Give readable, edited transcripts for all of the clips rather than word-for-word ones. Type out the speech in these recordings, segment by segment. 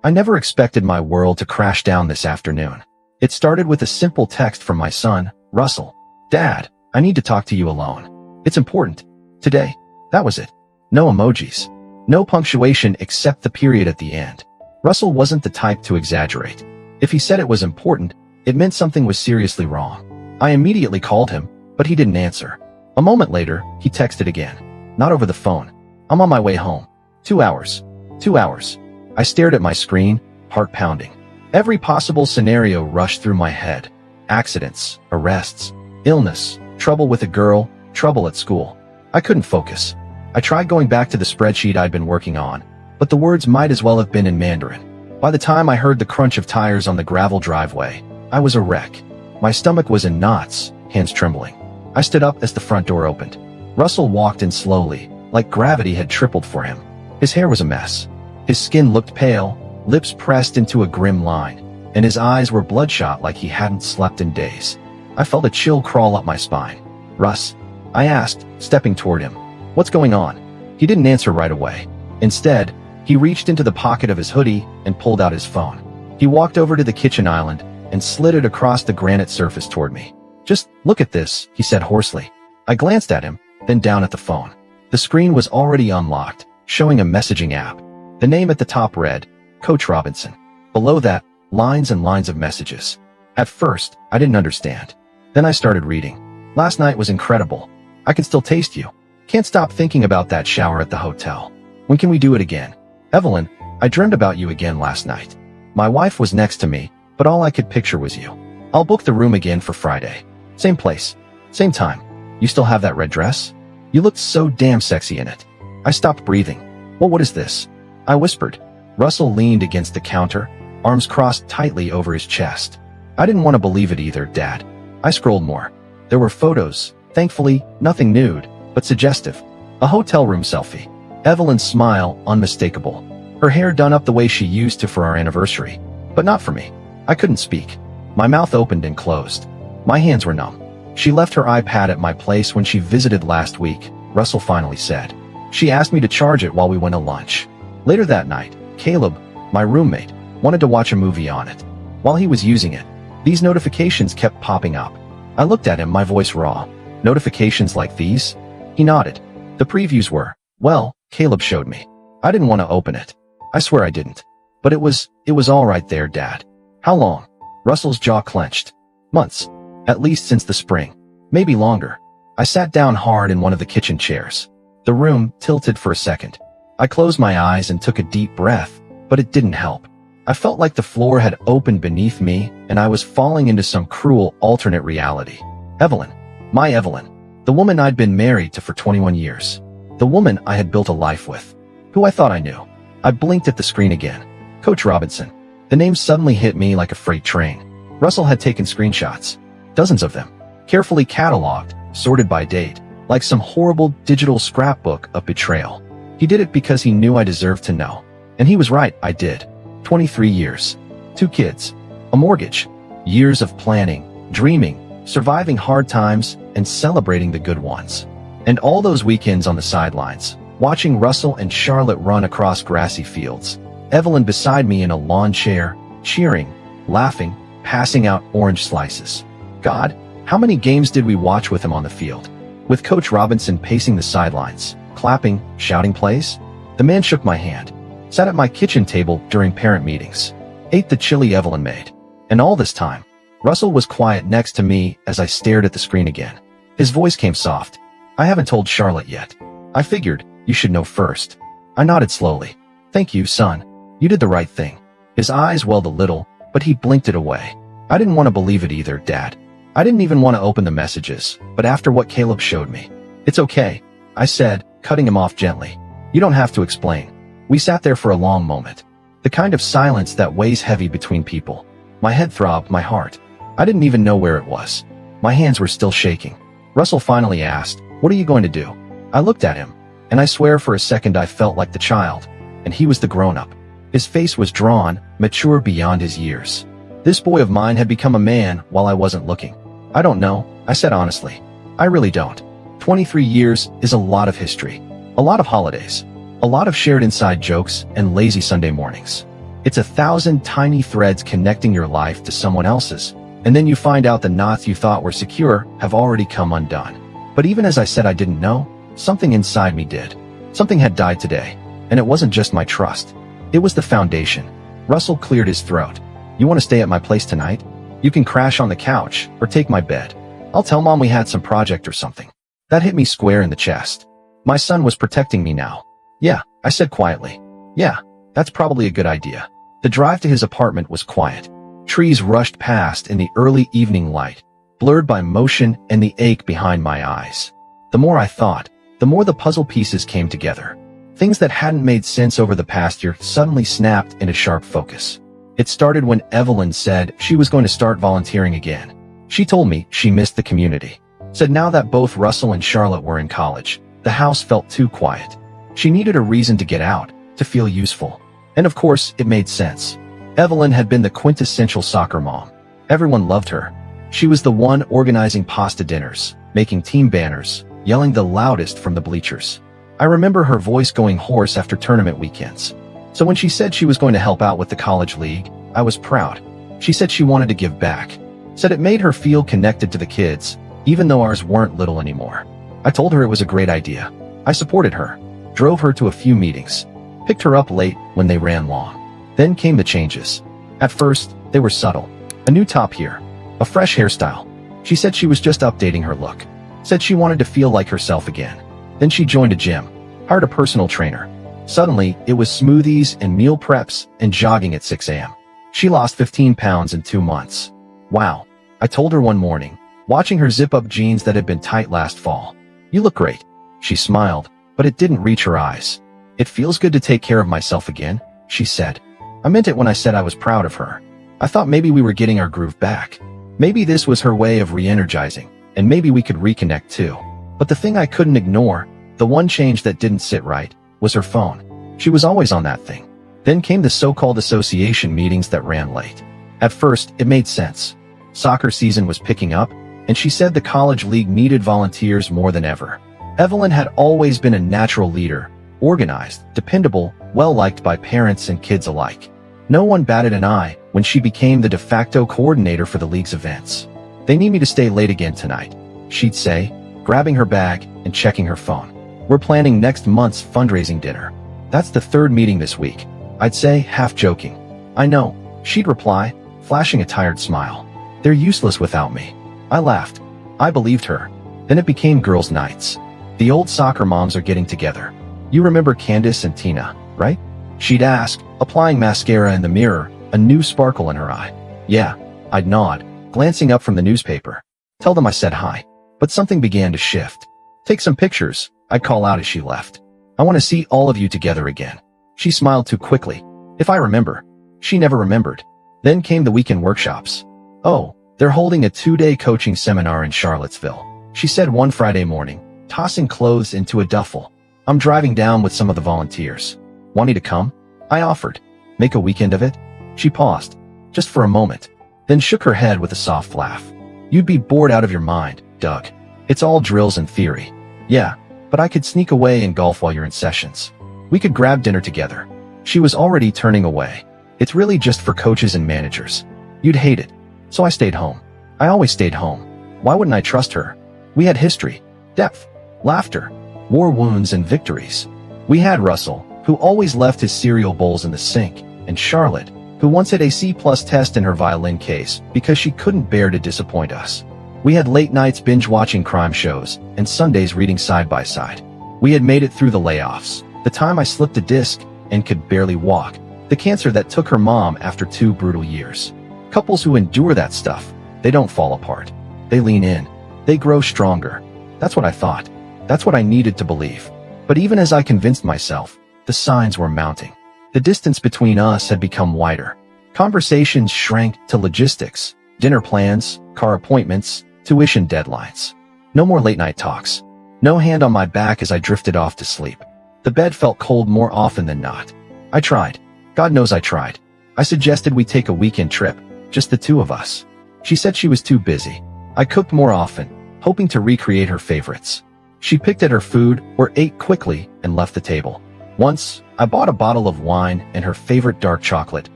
I never expected my world to crash down this afternoon. It started with a simple text from my son, Russell. "Dad, I need to talk to you alone. It's important. Today." That was it. No emojis. No punctuation except the period at the end. Russell wasn't the type to exaggerate. If he said it was important, it meant something was seriously wrong. I immediately called him, but he didn't answer. A moment later, he texted again. Not over the phone. "I'm on my way home. 2 hours. 2 hours." I stared at my screen, heart pounding. Every possible scenario rushed through my head. Accidents, arrests, illness, trouble with a girl, trouble at school. I couldn't focus. I tried going back to the spreadsheet I'd been working on, but the words might as well have been in Mandarin. By the time I heard the crunch of tires on the gravel driveway, I was a wreck. My stomach was in knots, hands trembling. I stood up as the front door opened. Russell walked in slowly, like gravity had tripled for him. His hair was a mess. His skin looked pale, lips pressed into a grim line, and his eyes were bloodshot like he hadn't slept in days. I felt a chill crawl up my spine. "Russ?" I asked, stepping toward him. "What's going on?" He didn't answer right away. Instead, he reached into the pocket of his hoodie and pulled out his phone. He walked over to the kitchen island and slid it across the granite surface toward me. "Just look at this," he said hoarsely. I glanced at him, then down at the phone. The screen was already unlocked, showing a messaging app. The name at the top read, Coach Robinson. Below that, lines and lines of messages. At first, I didn't understand. Then I started reading. "Last night was incredible. I can still taste you. Can't stop thinking about that shower at the hotel. When can we do it again? Evelyn, I dreamed about you again last night. My wife was next to me, but all I could picture was you. I'll book the room again for Friday. Same place, same time. You still have that red dress? You looked so damn sexy in it." I stopped breathing. "Well, what is this?" I whispered. Russell leaned against the counter, arms crossed tightly over his chest. I didn't want to believe it either, Dad. I scrolled more. There were photos, thankfully, nothing nude, but suggestive. A hotel room selfie. Evelyn's smile, unmistakable. Her hair done up the way she used to for our anniversary. But not for me. I couldn't speak. My mouth opened and closed. My hands were numb. "She left her iPad at my place when she visited last week," Russell finally said. "She asked me to charge it while we went to lunch. Later that night, Caleb, my roommate, wanted to watch a movie on it. While he was using it, these notifications kept popping up. I looked at him, my voice raw. Notifications like these? He nodded. The previews were, well, Caleb showed me. I didn't want to open it. I swear I didn't. But it was all right there, Dad. How long? Russell's jaw clenched. Months. At least since the spring. Maybe longer. I sat down hard in one of the kitchen chairs. The room tilted for a second. I closed my eyes and took a deep breath, but it didn't help. I felt like the floor had opened beneath me and I was falling into some cruel alternate reality. Evelyn. My Evelyn. The woman I'd been married to for 21 years. The woman I had built a life with. Who I thought I knew. I blinked at the screen again. Coach Robinson. The name suddenly hit me like a freight train. Russell had taken screenshots. Dozens of them. Carefully cataloged, sorted by date, like some horrible digital scrapbook of betrayal. He did it because he knew I deserved to know. And he was right, I did. 23 years. 2 kids. A mortgage. Years of planning, dreaming, surviving hard times, and celebrating the good ones. And all those weekends on the sidelines, watching Russell and Charlotte run across grassy fields. Evelyn beside me in a lawn chair, cheering, laughing, passing out orange slices. God, how many games did we watch with him on the field? With Coach Robinson pacing the sidelines, clapping, shouting plays? The man shook my hand, sat at my kitchen table during parent meetings, ate the chili Evelyn made. And all this time, Russell was quiet next to me as I stared at the screen again. His voice came soft. I haven't told Charlotte yet. I figured, you should know first. I nodded slowly. Thank you, son. You did the right thing. His eyes welled a little, but he blinked it away. I didn't want to believe it either, Dad. I didn't even want to open the messages, but after what Caleb showed me. It's okay, I said, cutting him off gently. You don't have to explain. We sat there for a long moment. The kind of silence that weighs heavy between people. My head throbbed, my heart. I didn't even know where it was. My hands were still shaking. Russell finally asked, what are you going to do? I looked at him, and I swear for a second I felt like the child, and he was the grown-up. His face was drawn, mature beyond his years. This boy of mine had become a man while I wasn't looking. I don't know, I said honestly. I really don't. 23 years is a lot of history. A lot of holidays. A lot of shared inside jokes and lazy Sunday mornings. It's 1,000 tiny threads connecting your life to someone else's, and then you find out the knots you thought were secure have already come undone. But even as I said I didn't know, something inside me did. Something had died today, and it wasn't just my trust. It was the foundation. Russell cleared his throat. You want to stay at my place tonight? You can crash on the couch, or take my bed. I'll tell Mom we had some project or something. That hit me square in the chest. My son was protecting me now. Yeah, I said quietly. Yeah, that's probably a good idea. The drive to his apartment was quiet. Trees rushed past in the early evening light, blurred by motion and the ache behind my eyes. The more I thought, the more the puzzle pieces came together. Things that hadn't made sense over the past year suddenly snapped into sharp focus. It started when Evelyn said she was going to start volunteering again. She told me she missed the community. Said now that both Russell and Charlotte were in college, the house felt too quiet. She needed a reason to get out, to feel useful. And of course, it made sense. Evelyn had been the quintessential soccer mom. Everyone loved her. She was the one organizing pasta dinners, making team banners, yelling the loudest from the bleachers. I remember her voice going hoarse after tournament weekends. So when she said she was going to help out with the college league, I was proud. She said she wanted to give back. Said it made her feel connected to the kids, even though ours weren't little anymore. I told her it was a great idea. I supported her, drove her to a few meetings, picked her up late when they ran long. Then came the changes. At first, they were subtle. A new top here, a fresh hairstyle. She said she was just updating her look. Said she wanted to feel like herself again. Then she joined a gym, hired a personal trainer. Suddenly, it was smoothies and meal preps and jogging at 6 a.m. She lost 15 pounds in 2 months. Wow, I told her one morning, watching her zip up jeans that had been tight last fall. You look great. She smiled, but it didn't reach her eyes. It feels good to take care of myself again, she said. I meant it when I said I was proud of her. I thought maybe we were getting our groove back. Maybe this was her way of re-energizing, and maybe we could reconnect too. But the thing I couldn't ignore, the one change that didn't sit right, was her phone. She was always on that thing. Then came the so-called association meetings that ran late. At first, it made sense. Soccer season was picking up, and she said the college league needed volunteers more than ever. Evelyn had always been a natural leader, organized, dependable, well-liked by parents and kids alike. No one batted an eye when she became the de facto coordinator for the league's events. They need me to stay late again tonight, she'd say, grabbing her bag and checking her phone. We're planning next month's fundraising dinner. That's the 3rd meeting this week, I'd say, half joking. I know, she'd reply, flashing a tired smile. They're useless without me. I laughed. I believed her. Then it became girls' nights. The old soccer moms are getting together. You remember Candace and Tina, right? She'd ask, applying mascara in the mirror, a new sparkle in her eye. Yeah, I'd nod, glancing up from the newspaper. Tell them I said hi. But something began to shift. Take some pictures, I'd call out as she left. I want to see all of you together again. She smiled too quickly. If I remember. She never remembered. Then came the weekend workshops. Oh, they're holding a 2-day coaching seminar in Charlottesville, she said one Friday morning, tossing clothes into a duffel. I'm driving down with some of the volunteers. Wanting to come? I offered. Make a weekend of it? She paused, just for a moment, then shook her head with a soft laugh. You'd be bored out of your mind, Doug. It's all drills and theory. Yeah, but I could sneak away and golf while you're in sessions. We could grab dinner together. She was already turning away. It's really just for coaches and managers. You'd hate it. So I stayed home. I always stayed home. Why wouldn't I trust her? We had history, depth, laughter, war wounds and victories. We had Russell, who always left his cereal bowls in the sink, and Charlotte, who once had a C+ test in her violin case because she couldn't bear to disappoint us. We had late nights binge-watching crime shows and Sundays reading side by side. We had made it through the layoffs, the time I slipped a disc and could barely walk, the cancer that took her mom after 2 brutal years. Couples who endure that stuff, they don't fall apart. They lean in. They grow stronger. That's what I thought. That's what I needed to believe. But even as I convinced myself, the signs were mounting. The distance between us had become wider. Conversations shrank to logistics, dinner plans, car appointments, tuition deadlines. No more late-night talks. No hand on my back as I drifted off to sleep. The bed felt cold more often than not. I tried. God knows I tried. I suggested we take a weekend trip, just the 2 of us. She said she was too busy. I cooked more often, hoping to recreate her favorites. She picked at her food or ate quickly and left the table. Once, I bought a bottle of wine and her favorite dark chocolate,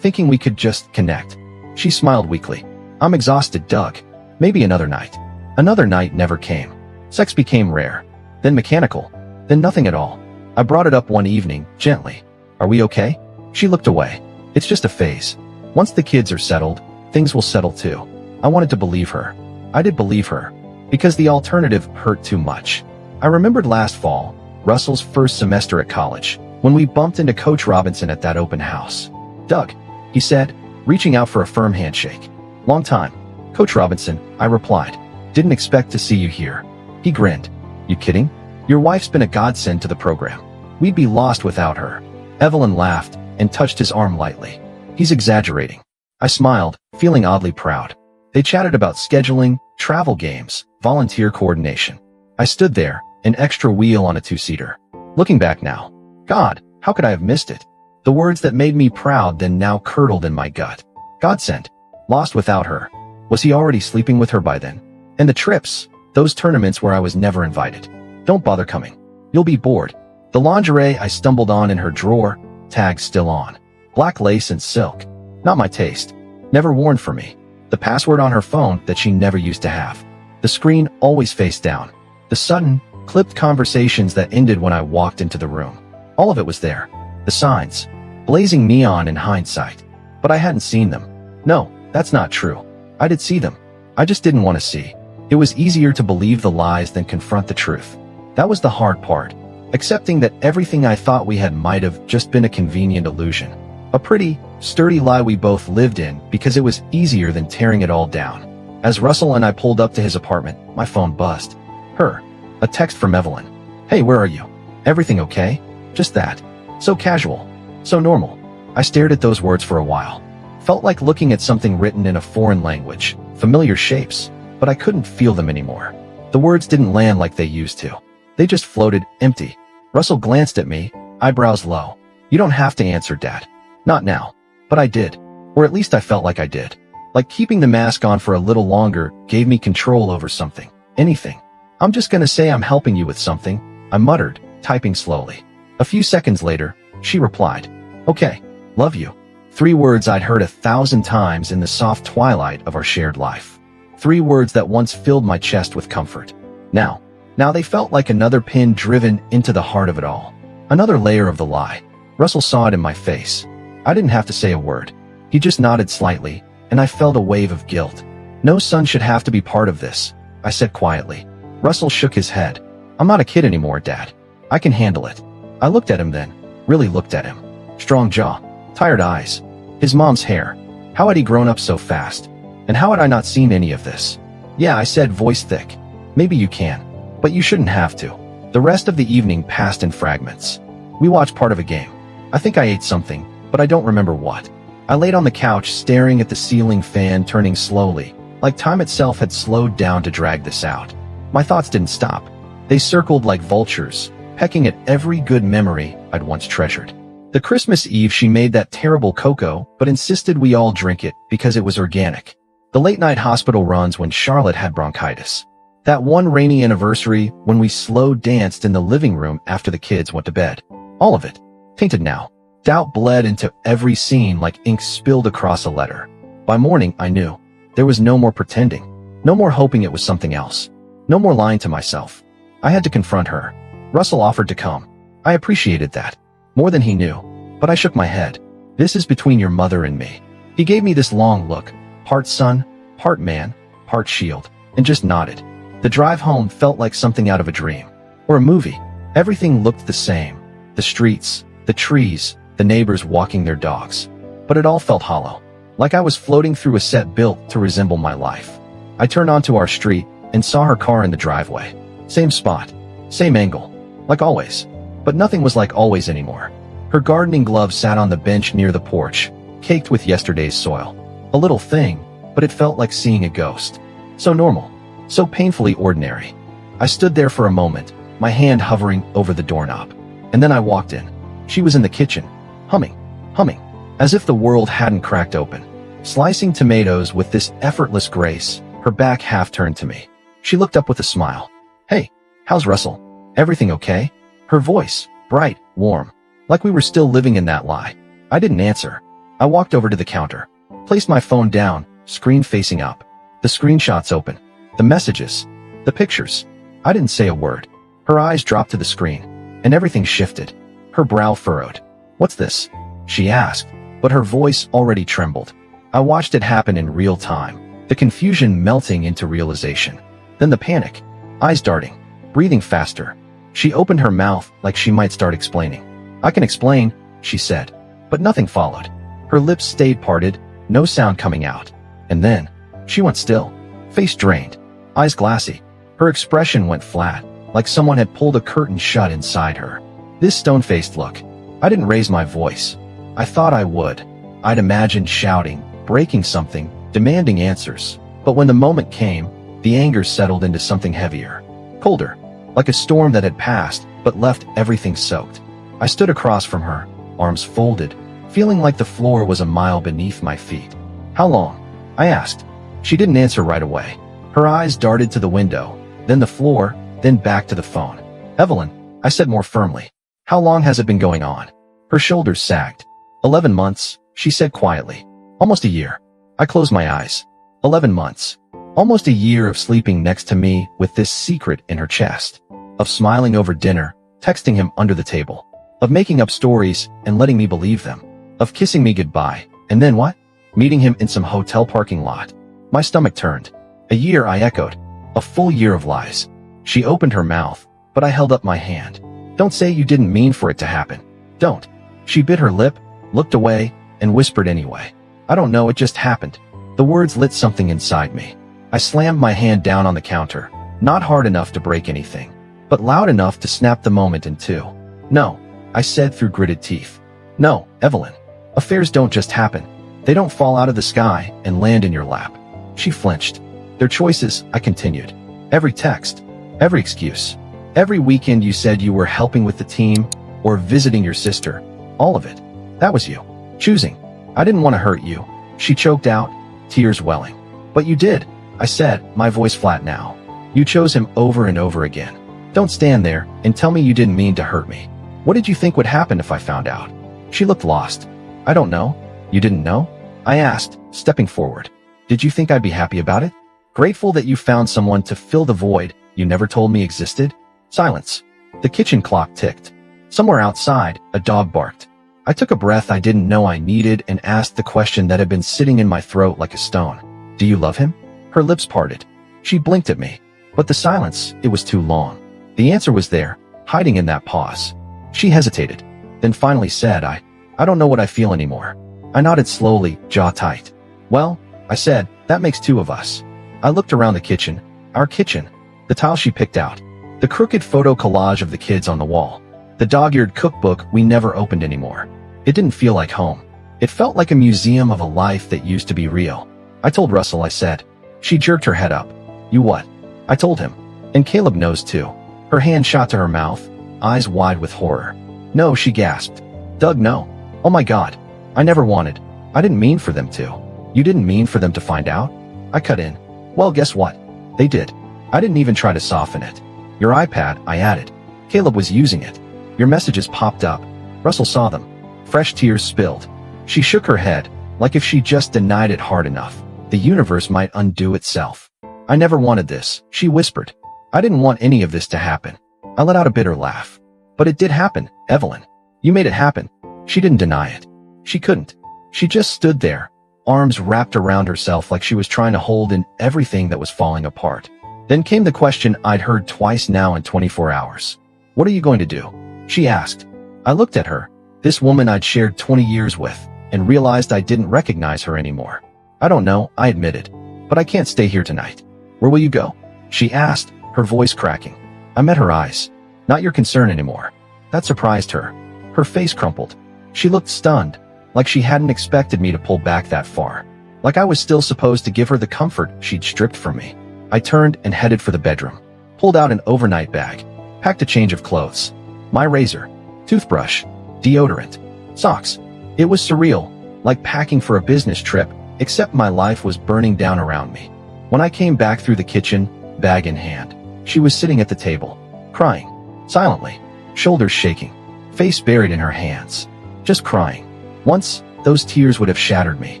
thinking we could just connect. She smiled weakly. I'm exhausted, Doug. Maybe another night. Another night never came. Sex became rare, then mechanical, then nothing at all. I brought it up one evening, gently. Are we okay? She looked away. It's just a phase. Once the kids are settled, things will settle too. I wanted to believe her. I did believe her, because the alternative hurt too much. I remembered last fall, Russell's first semester at college, when we bumped into Coach Robinson at that open house. Doug, he said, reaching out for a firm handshake. Long time. Coach Robinson, I replied. Didn't expect to see you here. He grinned. You kidding? Your wife's been a godsend to the program. We'd be lost without her. Evelyn laughed and touched his arm lightly. He's exaggerating. I smiled, feeling oddly proud. They chatted about scheduling, travel games, volunteer coordination. I stood there, an extra wheel on a two-seater. Looking back now, God, how could I have missed it? The words that made me proud then now curdled in my gut. Godsend. Lost without her. Was he already sleeping with her by then? And the trips, those tournaments where I was never invited. Don't bother coming. You'll be bored. The lingerie I stumbled on in her drawer, tags still on. Black lace and silk. Not my taste. Never worn for me. The password on her phone that she never used to have. The screen always face down. The sudden, clipped conversations that ended when I walked into the room. All of it was there. The signs. Blazing neon in hindsight. But I hadn't seen them. No, that's not true. I did see them. I just didn't want to see. It was easier to believe the lies than confront the truth. That was the hard part. Accepting that everything I thought we had might have just been a convenient illusion. A pretty, sturdy lie we both lived in because it was easier than tearing it all down. As Russell and I pulled up to his apartment, my phone buzzed. Her. A text from Evelyn. Hey, where are you? Everything okay? Just that. So casual. So normal. I stared at those words for a while. Felt like looking at something written in a foreign language. Familiar shapes. But I couldn't feel them anymore. The words didn't land like they used to. They just floated, empty. Russell glanced at me, eyebrows low. You don't have to answer, Dad. Not now. But I did. Or at least I felt like I did. Like keeping the mask on for a little longer gave me control over something. Anything. I'm just gonna say I'm helping you with something, I muttered, typing slowly. A few seconds later, she replied. Okay. Love you. 3 words I'd heard 1,000 times in the soft twilight of our shared life. 3 words that once filled my chest with comfort. Now they felt like another pin driven into the heart of it all. Another layer of the lie. Russell saw it in my face. I didn't have to say a word. He just nodded slightly, and I felt a wave of guilt. No son should have to be part of this, I said quietly. Russell shook his head. I'm not a kid anymore, Dad. I can handle it. I looked at him then, really looked at him. Strong jaw, tired eyes. His mom's hair. How had he grown up so fast? And how had I not seen any of this? Yeah, I said, voice thick. Maybe you can. But you shouldn't have to. The rest of the evening passed in fragments. We watched part of a game. I think I ate something, but I don't remember what. I laid on the couch staring at the ceiling fan turning slowly, like time itself had slowed down to drag this out. My thoughts didn't stop. They circled like vultures, pecking at every good memory I'd once treasured. The Christmas Eve she made that terrible cocoa, but insisted we all drink it because it was organic. The late-night hospital runs when Charlotte had bronchitis. That one rainy anniversary when we slow danced in the living room after the kids went to bed. All of it. Tainted now. Doubt bled into every scene like ink spilled across a letter. By morning, I knew. There was no more pretending. No more hoping it was something else. No more lying to myself. I had to confront her. Russell offered to come. I appreciated that. More than he knew. But I shook my head. This is between your mother and me. He gave me this long look. Part son, part man, part shield. And just nodded. The drive home felt like something out of a dream. Or a movie. Everything looked the same. The streets, the trees, the neighbors walking their dogs. But it all felt hollow. Like I was floating through a set built to resemble my life. I turned onto our street and saw her car in the driveway. Same spot. Same angle. Like always. But nothing was like always anymore. Her gardening gloves sat on the bench near the porch, caked with yesterday's soil. A little thing, but it felt like seeing a ghost. So normal. So painfully ordinary. I stood there for a moment, my hand hovering over the doorknob. And then I walked in. She was in the kitchen, humming, as if the world hadn't cracked open. Slicing tomatoes with this effortless grace, her back half turned to me. She looked up with a smile. Hey, how's Russell? Everything okay? Her voice, bright, warm. Like we were still living in that lie. I didn't answer. I walked over to the counter, placed my phone down, screen facing up. The screenshots open. The messages. The pictures. I didn't say a word. Her eyes dropped to the screen, and everything shifted. Her brow furrowed. "What's this?" she asked, but her voice already trembled. I watched it happen in real time, the confusion melting into realization. Then the panic. Eyes darting, breathing faster. She opened her mouth like she might start explaining. "I can explain," she said, but nothing followed. Her lips stayed parted, no sound coming out. And then, she went still, face drained, eyes glassy. Her expression went flat, like someone had pulled a curtain shut inside her. This stone-faced look. I didn't raise my voice. I thought I would. I'd imagined shouting, breaking something, demanding answers. But when the moment came, the anger settled into something heavier, colder, like a storm that had passed, but left everything soaked. I stood across from her, arms folded, feeling like the floor was a mile beneath my feet. "How long?" I asked. She didn't answer right away. Her eyes darted to the window, then the floor, then back to the phone. "Evelyn," I said more firmly. "How long has it been going on?" Her shoulders sagged. 11 months, she said quietly. "Almost a year." I closed my eyes. 11 months. Almost a year of sleeping next to me with this secret in her chest. Of smiling over dinner, texting him under the table. Of making up stories and letting me believe them. Of kissing me goodbye. And then what? Meeting him in some hotel parking lot. My stomach turned. A year, I echoed. A full year of lies. She opened her mouth, but I held up my hand. "Don't say you didn't mean for it to happen. Don't." She bit her lip, looked away, and whispered anyway. "I don't know, it just happened." The words lit something inside me. I slammed my hand down on the counter, not hard enough to break anything, but loud enough to snap the moment in two. "No," I said through gritted teeth. "No, Evelyn. Affairs don't just happen. They don't fall out of the sky and land in your lap." She flinched. "They're choices," I continued. "Every text, every excuse, every weekend you said you were helping with the team or visiting your sister, all of it. That was you. Choosing. I didn't want to hurt you." She choked out, tears welling. "But you did," I said, my voice flat now. "You chose him over and over again. Don't stand there and tell me you didn't mean to hurt me. What did you think would happen if I found out?" She looked lost. "I don't know." "You didn't know?" I asked, stepping forward. "Did you think I'd be happy about it? Grateful that you found someone to fill the void you never told me existed?" Silence. The kitchen clock ticked. Somewhere outside, a dog barked. I took a breath I didn't know I needed and asked the question that had been sitting in my throat like a stone. "Do you love him?" Her lips parted. She blinked at me. But the silence, it was too long. The answer was there, hiding in that pause. She hesitated, then finally said, I don't know what I feel anymore." I nodded slowly, jaw tight. "Well," I said, "that makes two of us." I looked around the kitchen, our kitchen, the tile she picked out, the crooked photo collage of the kids on the wall, the dog-eared cookbook we never opened anymore. It didn't feel like home. It felt like a museum of a life that used to be real. I told Russell, I said. She jerked her head up. "You what?" I told him. "And Caleb knows too." Her hand shot to her mouth, eyes wide with horror. "No," she gasped. "Doug, no. Oh my God. I never wanted. I didn't mean for them to." "You didn't mean for them to find out?" I cut in. "Well, guess what? They did. I didn't even try to soften it." "Your iPad," I added. "Caleb was using it. Your messages popped up. Russell saw them." Fresh tears spilled. She shook her head, like if she just denied it hard enough, the universe might undo itself. "I never wanted this," she whispered. "I didn't want any of this to happen." I let out a bitter laugh. "But it did happen, Evelyn. You made it happen." She didn't deny it. She couldn't. She just stood there, arms wrapped around herself like she was trying to hold in everything that was falling apart. Then came the question I'd heard twice now in 24 hours. "What are you going to do?" she asked. I looked at her, this woman I'd shared 20 years with, and realized I didn't recognize her anymore. "I don't know," I admitted. "But I can't stay here tonight." "Where will you go?" she asked, her voice cracking. I met her eyes. "Not your concern anymore." That surprised her. Her face crumpled. She looked stunned, like she hadn't expected me to pull back that far. Like I was still supposed to give her the comfort she'd stripped from me. I turned and headed for the bedroom. Pulled out an overnight bag. Packed a change of clothes. My razor. Toothbrush. Deodorant. Socks. It was surreal, like packing for a business trip, except my life was burning down around me. When I came back through the kitchen, bag in hand, she was sitting at the table, crying, silently, shoulders shaking, face buried in her hands. Just crying. Once, those tears would have shattered me.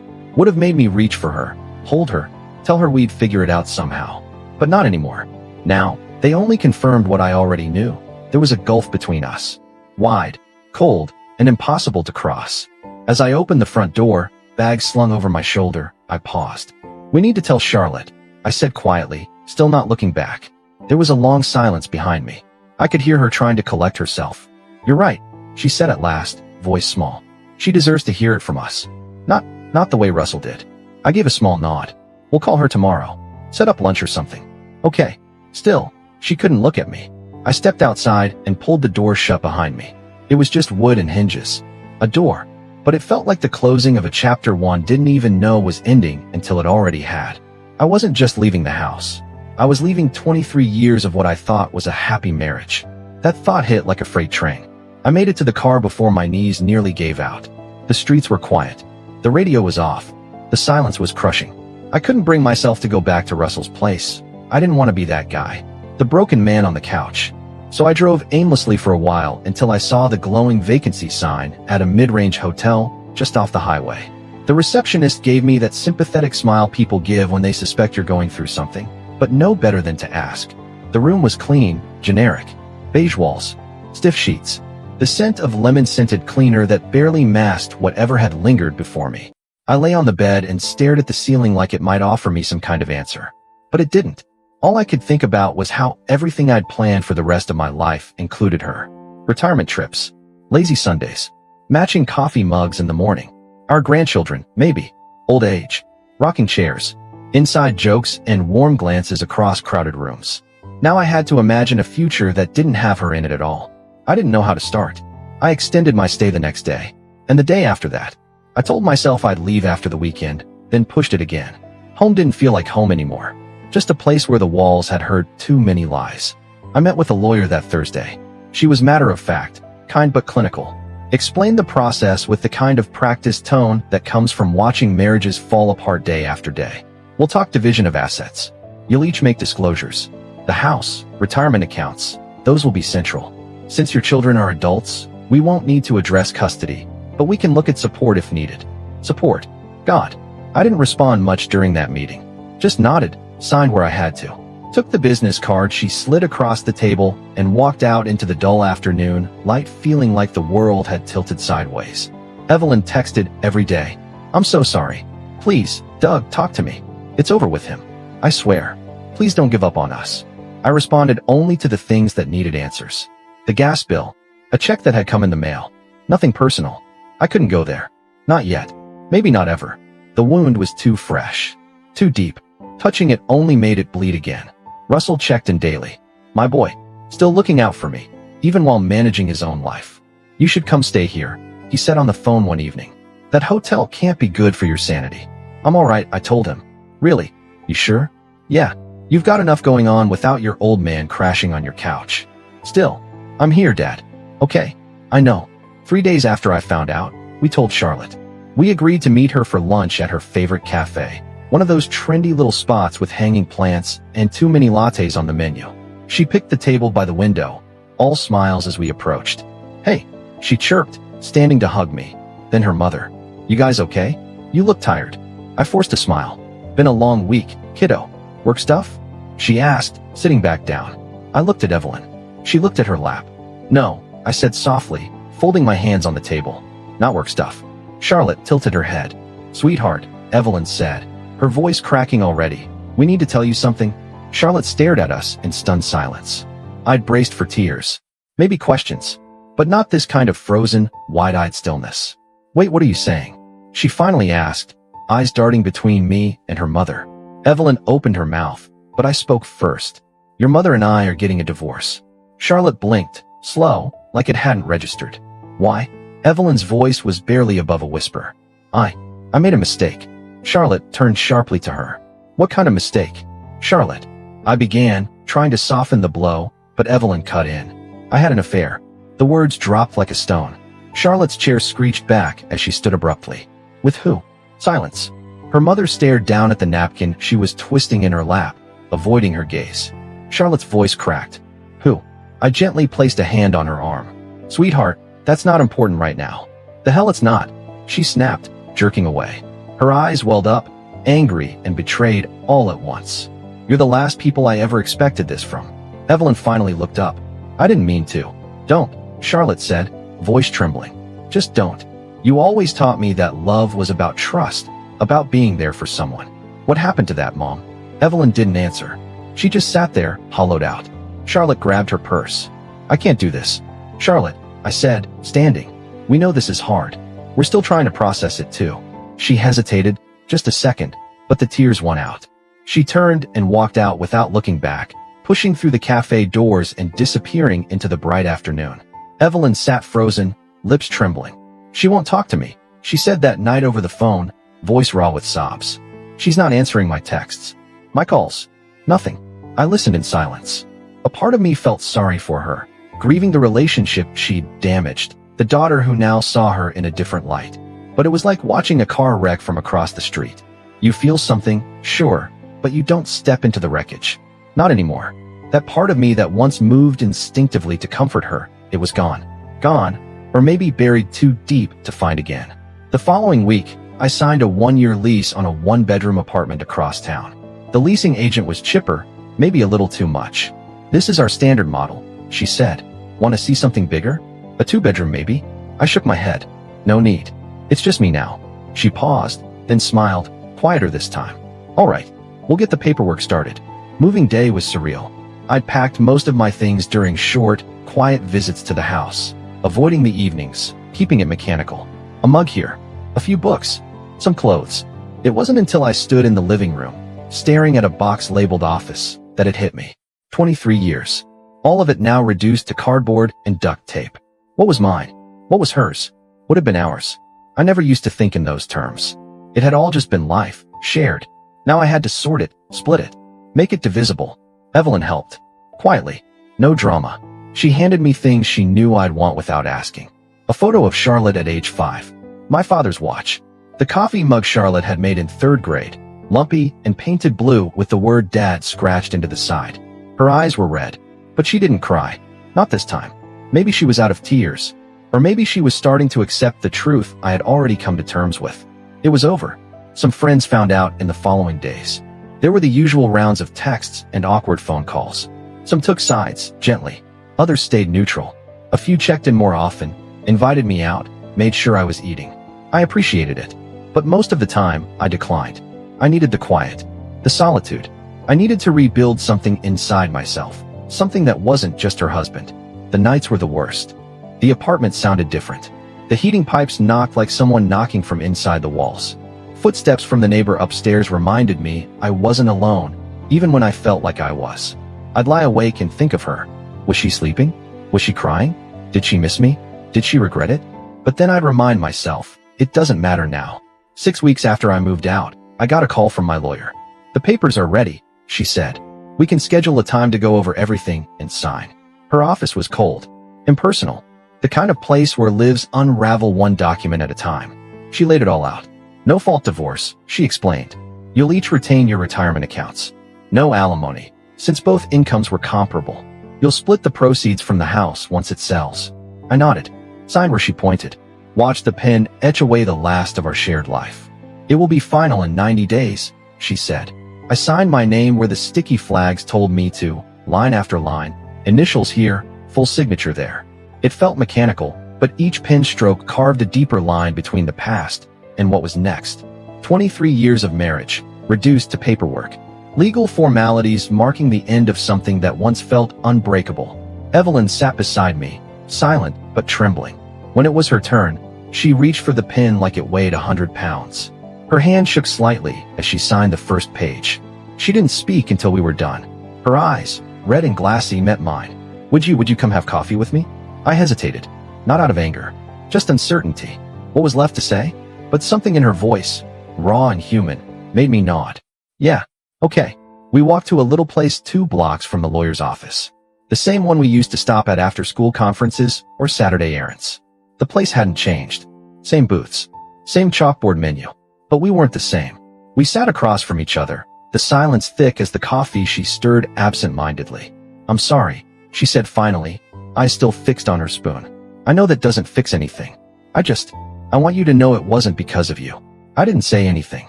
Would have made me reach for her, hold her, tell her we'd figure it out somehow. But not anymore. Now, they only confirmed what I already knew. There was a gulf between us. Wide, cold, and impossible to cross. As I opened the front door, bag slung over my shoulder, I paused. "We need to tell Charlotte," I said quietly, still not looking back. There was a long silence behind me. I could hear her trying to collect herself. "You're right," she said at last, voice small. "She deserves to hear it from us. Not the way Russell did." I gave a small nod. "We'll call her tomorrow. Set up lunch or something." "Okay." Still, she couldn't look at me. I stepped outside and pulled the door shut behind me. It was just wood and hinges. A door. But it felt like the closing of a chapter one didn't even know was ending until it already had. I wasn't just leaving the house. I was leaving 23 years of what I thought was a happy marriage. That thought hit like a freight train. I made it to the car before my knees nearly gave out. The streets were quiet. The radio was off. The silence was crushing. I couldn't bring myself to go back to Russell's place. I didn't want to be that guy. The broken man on the couch. So I drove aimlessly for a while until I saw the glowing vacancy sign at a mid-range hotel just off the highway. The receptionist gave me that sympathetic smile people give when they suspect you're going through something, but know better than to ask. The room was clean, generic. Beige walls. Stiff sheets. The scent of lemon-scented cleaner that barely masked whatever had lingered before me. I lay on the bed and stared at the ceiling like it might offer me some kind of answer. But it didn't. All I could think about was how everything I'd planned for the rest of my life included her. Retirement trips. Lazy Sundays. Matching coffee mugs in the morning. Our grandchildren, maybe. Old age. Rocking chairs. Inside jokes and warm glances across crowded rooms. Now I had to imagine a future that didn't have her in it at all. I didn't know how to start. I extended my stay the next day. And the day after that. I told myself I'd leave after the weekend, then pushed it again. Home didn't feel like home anymore. Just a place where the walls had heard too many lies. I met with a lawyer that Thursday. She was matter-of-fact, kind but clinical. Explained the process with the kind of practiced tone that comes from watching marriages fall apart day after day. "We'll talk division of assets. You'll each make disclosures. The house, retirement accounts, those will be central. Since your children are adults, we won't need to address custody, but we can look at support if needed." Support. God. I didn't respond much during that meeting. Just nodded, signed where I had to. Took the business card she slid across the table and walked out into the dull afternoon light, feeling like the world had tilted sideways. Evelyn texted every day. "I'm so sorry. Please, Doug, talk to me. It's over with him. I swear. Please don't give up on us." I responded only to the things that needed answers. The gas bill. A check that had come in the mail. Nothing personal. I couldn't go there. Not yet. Maybe not ever. The wound was too fresh. Too deep. Touching it only made it bleed again. Russell checked in daily. My boy. Still looking out for me. Even while managing his own life. "You should come stay here," he said on the phone one evening. "That hotel can't be good for your sanity." "I'm alright," I told him. "Really? You sure?" "Yeah. You've got enough going on without your old man crashing on your couch." "Still. I'm here, Dad." "Okay. I know." 3 days after I found out, we told Charlotte. We agreed to meet her for lunch at her favorite cafe. One of those trendy little spots with hanging plants and too many lattes on the menu. She picked the table by the window, all smiles as we approached. "Hey," she chirped, standing to hug me. Then her mother. "You guys okay? You look tired." I forced a smile. "Been a long week, kiddo. Work stuff?" she asked, sitting back down. I looked at Evelyn. She looked at her lap. "No," I said softly, folding my hands on the table. "Not work stuff." Charlotte tilted her head. "Sweetheart," Evelyn said, her voice cracking already. "We need to tell you something." Charlotte stared at us in stunned silence. I'd braced for tears. Maybe questions. But not this kind of frozen, wide-eyed stillness. "Wait, what are you saying?" she finally asked, eyes darting between me and her mother. Evelyn opened her mouth, but I spoke first. "Your mother and I are getting a divorce." Charlotte blinked, slow, like it hadn't registered. "Why?" Evelyn's voice was barely above a whisper. I made a mistake." Charlotte turned sharply to her. "What kind of mistake?" "Charlotte," I began, trying to soften the blow, but Evelyn cut in. "I had an affair." The words dropped like a stone. Charlotte's chair screeched back as she stood abruptly. "With who?" Silence. Her mother stared down at the napkin she was twisting in her lap, avoiding her gaze. Charlotte's voice cracked. "Who?" I gently placed a hand on her arm. "Sweetheart, That's not important right now. The hell it's not, she snapped, jerking away. Her eyes welled up, angry and betrayed all at once. You're the last people I ever expected this from. Evelyn finally looked up. I didn't mean to. Don't, Charlotte said, voice trembling. Just don't. You always taught me that love was about trust, about being there for someone. What happened to that, Mom? Evelyn didn't answer. She just sat there, hollowed out. Charlotte grabbed her purse. I can't do this. Charlotte, I said, standing. We know this is hard. We're still trying to process it too. She hesitated, just a second, but the tears won out. She turned and walked out without looking back, pushing through the cafe doors and disappearing into the bright afternoon. Evelyn sat frozen, lips trembling. She won't talk to me, she said that night over the phone, voice raw with sobs. She's not answering my texts. My calls. Nothing. I listened in silence. A part of me felt sorry for her, grieving the relationship she'd damaged, the daughter who now saw her in a different light. But it was like watching a car wreck from across the street. You feel something, sure, but you don't step into the wreckage. Not anymore. That part of me that once moved instinctively to comfort her, it was gone. Gone, or maybe buried too deep to find again. The following week, I signed a 1-year lease on a 1-bedroom apartment across town. The leasing agent was chipper, maybe a little too much. This is our standard model, she said. Want to see something bigger? A 2-bedroom maybe? I shook my head. No need. It's just me now. She paused, then smiled, quieter this time. All right, we'll get the paperwork started. Moving day was surreal. I'd packed most of my things during short, quiet visits to the house, avoiding the evenings, keeping it mechanical. A mug here, a few books, some clothes. It wasn't until I stood in the living room, staring at a box labeled office, that it hit me. 23 years. All of it now reduced to cardboard and duct tape. What was mine? What was hers? Would have been ours. I never used to think in those terms. It had all just been life, shared. Now I had to sort it, split it, make it divisible. Evelyn helped. Quietly. No drama. She handed me things she knew I'd want without asking. A photo of Charlotte at age 5. My father's watch. The coffee mug Charlotte had made in 3rd grade. Lumpy and painted blue with the word Dad scratched into the side. Her eyes were red. But she didn't cry. Not this time. Maybe she was out of tears. Or maybe she was starting to accept the truth I had already come to terms with. It was over. Some friends found out in the following days. There were the usual rounds of texts and awkward phone calls. Some took sides, gently. Others stayed neutral. A few checked in more often, invited me out, made sure I was eating. I appreciated it. But most of the time, I declined. I needed the quiet, the solitude. I needed to rebuild something inside myself, something that wasn't just her husband. The nights were the worst. The apartment sounded different. The heating pipes knocked like someone knocking from inside the walls. Footsteps from the neighbor upstairs reminded me I wasn't alone, even when I felt like I was. I'd lie awake and think of her. Was she sleeping? Was she crying? Did she miss me? Did she regret it? But then I'd remind myself, it doesn't matter now. 6 weeks after I moved out, I got a call from my lawyer. The papers are ready, she said. We can schedule a time to go over everything and sign. Her office was cold, impersonal, the kind of place where lives unravel one document at a time. She laid it all out. No fault divorce, she explained. You'll each retain your retirement accounts. No alimony, since both incomes were comparable. You'll split the proceeds from the house once it sells. I nodded, signed where she pointed. Watched the pen etch away the last of our shared life. It will be final in 90 days, she said. I signed my name where the sticky flags told me to, line after line, initials here, full signature there. It felt mechanical, but each pen stroke carved a deeper line between the past and what was next. 23 years of marriage, reduced to paperwork. Legal formalities marking the end of something that once felt unbreakable. Evelyn sat beside me, silent but trembling. When it was her turn, she reached for the pen like it weighed 100 pounds. Her hand shook slightly as she signed the first page. She didn't speak until we were done. Her eyes, red and glassy, met mine. Would you come have coffee with me? I hesitated, not out of anger, just uncertainty. What was left to say? But something in her voice, raw and human, made me nod. Yeah, okay. We walked to a little place 2 blocks from the lawyer's office. The same one we used to stop at after school conferences or Saturday errands. The place hadn't changed. Same booths, same chalkboard menu. But we weren't the same. We sat across from each other, the silence thick as the coffee she stirred absent-mindedly. I'm sorry, she said finally, eyes still fixed on her spoon. I know that doesn't fix anything. I want you to know it wasn't because of you. I didn't say anything.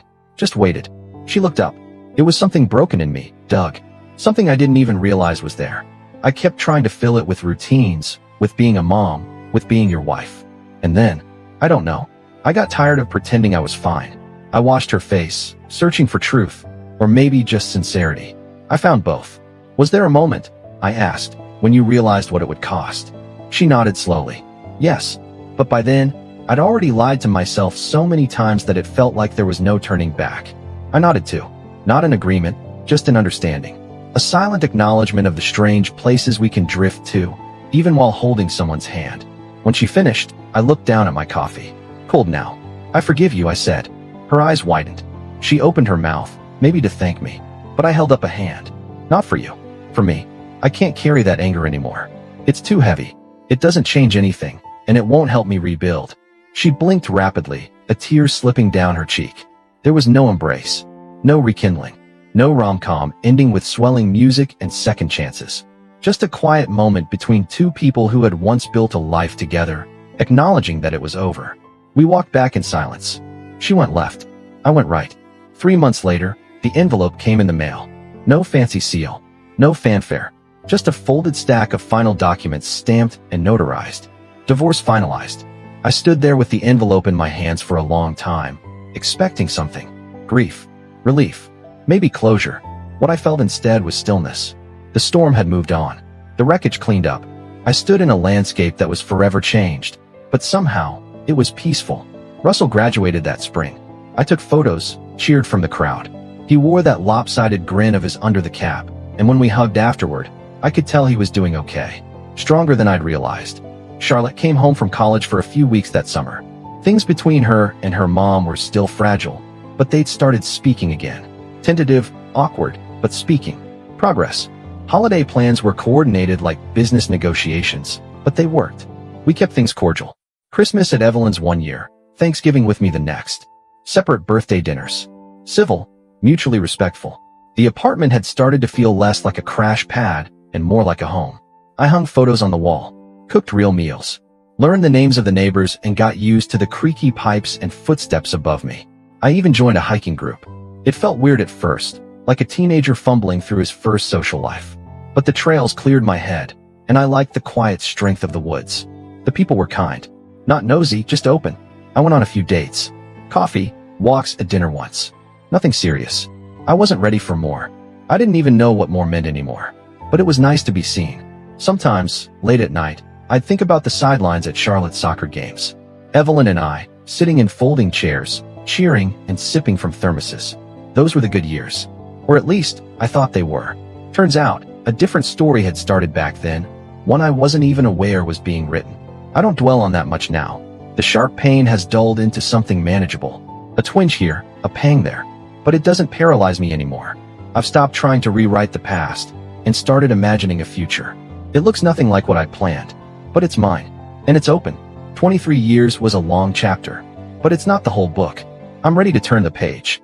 Just waited. She looked up. It was something broken in me, Doug. Something I didn't even realize was there. I kept trying to fill it with routines, with being a mom, with being your wife. And then, I don't know. I got tired of pretending I was fine. I watched her face, searching for truth, or maybe just sincerity. I found both. Was there a moment, I asked, when you realized what it would cost? She nodded slowly. Yes, but by then, I'd already lied to myself so many times that it felt like there was no turning back. I nodded too. Not an agreement, just an understanding. A silent acknowledgement of the strange places we can drift to, even while holding someone's hand. When she finished, I looked down at my coffee. Cold now. I forgive you, I said. Her eyes widened. She opened her mouth, maybe to thank me. But I held up a hand. Not for you. For me. I can't carry that anger anymore. It's too heavy. It doesn't change anything, and it won't help me rebuild. She blinked rapidly, a tear slipping down her cheek. There was no embrace. No rekindling. No rom-com ending with swelling music and second chances. Just a quiet moment between two people who had once built a life together, acknowledging that it was over. We walked back in silence. She went left. I went right. 3 months later, the envelope came in the mail. No fancy seal. No fanfare. Just a folded stack of final documents stamped and notarized. Divorce finalized. I stood there with the envelope in my hands for a long time, expecting something. Grief. Relief. Maybe closure. What I felt instead was stillness. The storm had moved on. The wreckage cleaned up. I stood in a landscape that was forever changed. But somehow, it was peaceful. Russell graduated that spring. I took photos, cheered from the crowd. He wore that lopsided grin of his under the cap, and when we hugged afterward, I could tell he was doing okay. Stronger than I'd realized. Charlotte came home from college for a few weeks that summer. Things between her and her mom were still fragile, but they'd started speaking again. Tentative, awkward, but speaking. Progress. Holiday plans were coordinated like business negotiations, but they worked. We kept things cordial. Christmas at Evelyn's one year, Thanksgiving with me the next. Separate birthday dinners. Civil, mutually respectful. The apartment had started to feel less like a crash pad and more like a home. I hung photos on the wall, cooked real meals, learned the names of the neighbors and got used to the creaky pipes and footsteps above me. I even joined a hiking group. It felt weird at first, like a teenager fumbling through his first social life. But the trails cleared my head, and I liked the quiet strength of the woods. The people were kind. Not nosy, just open. I went on a few dates. Coffee, walks, at dinner once. Nothing serious. I wasn't ready for more. I didn't even know what more meant anymore. But it was nice to be seen. Sometimes, late at night, I'd think about the sidelines at Charlotte's soccer games. Evelyn and I, sitting in folding chairs, cheering and sipping from thermoses. Those were the good years. Or at least, I thought they were. Turns out, a different story had started back then, one I wasn't even aware was being written. I don't dwell on that much now. The sharp pain has dulled into something manageable. A twinge here, a pang there. But it doesn't paralyze me anymore. I've stopped trying to rewrite the past, and started imagining a future. It looks nothing like what I planned, but it's mine. And it's open. 23 years was a long chapter, but it's not the whole book. I'm ready to turn the page.